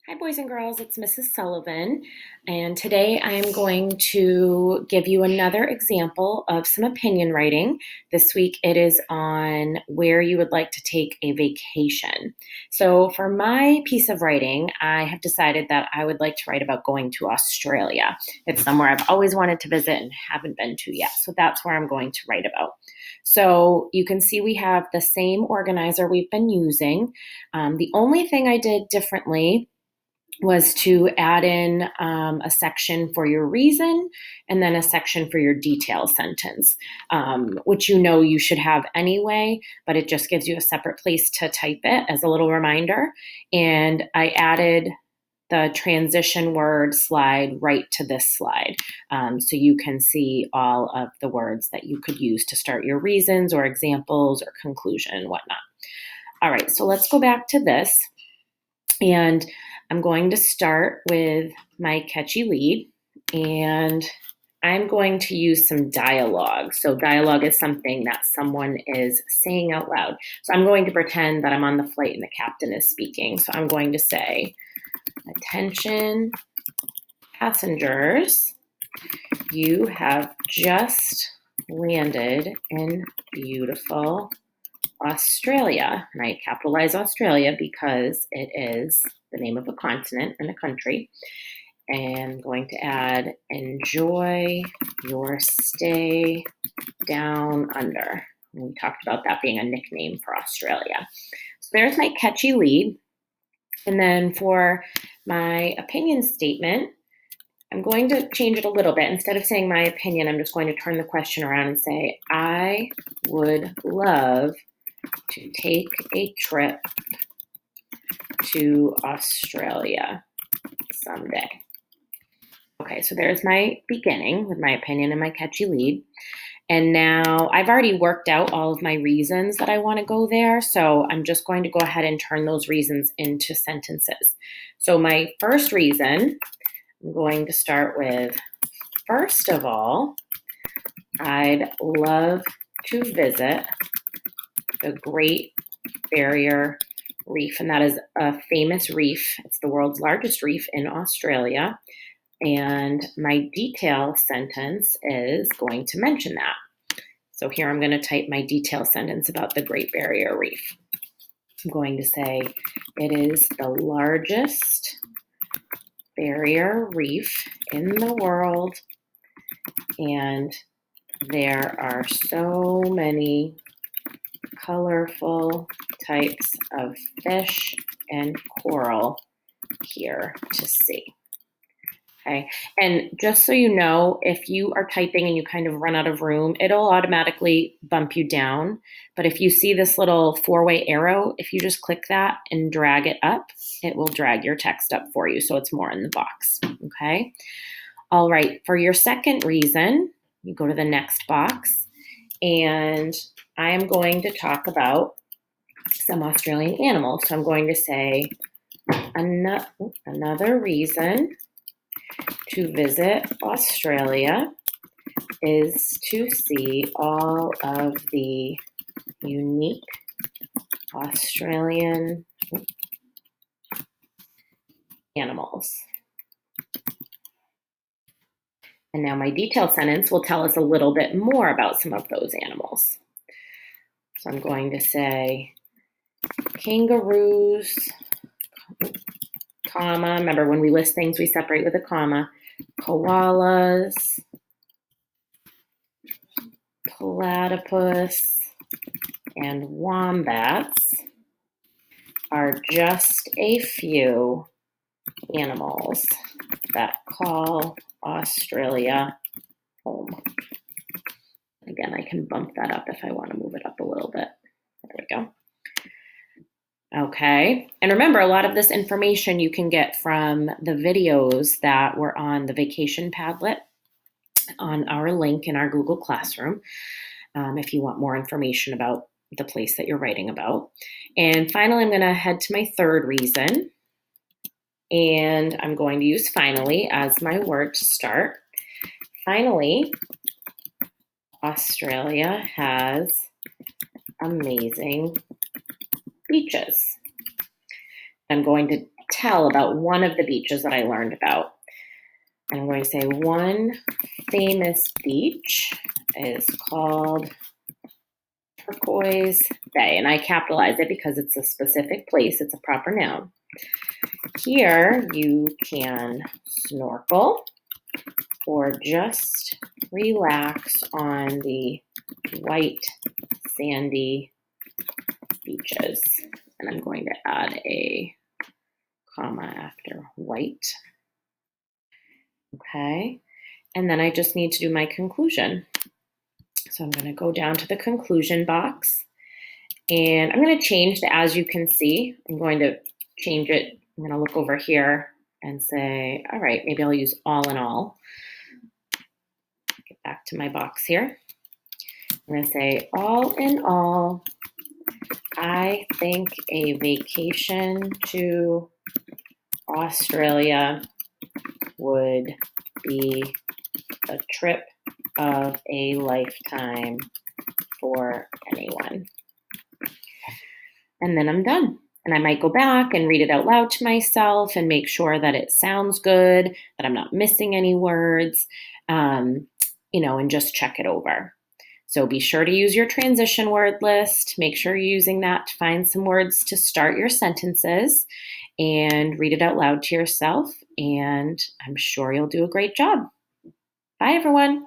Hi, boys and girls, it's Mrs. Sullivan, and today I am going to give you another example of some opinion writing. This week it is on where you would like to take a vacation. So, for my piece of writing, I have decided that I would like to write about going to Australia. It's somewhere I've always wanted to visit and haven't been to yet, so that's where I'm going to write about. So, you can see we have the same organizer we've been using. The only thing I did differently was to add in a section for your reason and then a section for your detail sentence, which you should have anyway, but it just gives you a separate place to type it as a little reminder. And I added the transition word slide right to this slide. So you can see all of the words that you could use to start your reasons or examples or conclusion and whatnot. All right, so let's go back to this. And I'm going to start with my catchy lead, and I'm going to use some dialogue. So dialogue is something that someone is saying out loud. So I'm going to pretend that I'm on the flight and the captain is speaking. So I'm going to say, "Attention passengers, you have just landed in beautiful Australia." And I capitalize Australia because it is the name of a continent and a country. And I'm going to add, "Enjoy your stay down under." And we talked about that being a nickname for Australia. So there's my catchy lead. And then for my opinion statement, I'm going to change it a little bit. Instead of saying my opinion, I'm just going to turn the question around and say, "I would love to take a trip to Australia someday." Okay, so there's my beginning with my opinion and my catchy lead. And now I've already worked out all of my reasons that I want to go there. So I'm just going to go ahead and turn those reasons into sentences. So my first reason, I'm going to start with, "First of all, I'd love to visit the Great Barrier Reef." And that is a famous reef. It's the world's largest reef in Australia. And my detail sentence is going to mention that. So here I'm going to type my detail sentence about the Great Barrier Reef. I'm going to say, "It is the largest barrier reef in the world, and there are so many colorful types of fish and coral here to see." Okay, and just so you know, if you are typing and you kind of run out of room, it'll automatically bump you down. But if you see this little four-way arrow, if you just click that and drag it up, it will drag your text up for you so it's more in the box. Okay, all right, for your second reason, you go to the next box, and I am going to talk about some Australian animals. So I'm going to say, "Another reason to visit Australia is to see all of the unique Australian animals." And now my detailed sentence will tell us a little bit more about some of those animals. So I'm going to say, "Kangaroos, comma," remember when we list things, we separate with a comma, "koalas, platypus, and wombats are just a few animals that call Australia home." Again, I can bump that up if I want to move it up a little bit. There we go. Okay, and remember, a lot of this information you can get from the videos that were on the Vacation Padlet on our link in our Google Classroom, if you want more information about the place that you're writing about. And finally, I'm going to head to my third reason, and I'm going to use "finally" as my word to start. Finally, Australia has amazing beaches. I'm going to tell about one of the beaches that I learned about. I'm going to say one famous beach is called Turquoise Bay, and I capitalize it because it's a specific place. It's a proper noun. Here you can snorkel or just relax on the white sandy beaches. And I'm going to add a comma after white. Okay, and then I just need to do my conclusion. So I'm going to go down to the conclusion box, and I'm going to change the as you can see. I'm going to change it. I'm going to look over here and say, all right, maybe I'll use all in all. Get back to my box here. I'm going to say, all in all, I think a vacation to Australia would be a trip of a lifetime for anyone. And then I'm done. And I might go back and read it out loud to myself and make sure that it sounds good, that I'm not missing any words, and just check it over. So be sure to use your transition word list. Make sure you're using that to find some words to start your sentences and read it out loud to yourself. And I'm sure you'll do a great job. Bye, everyone.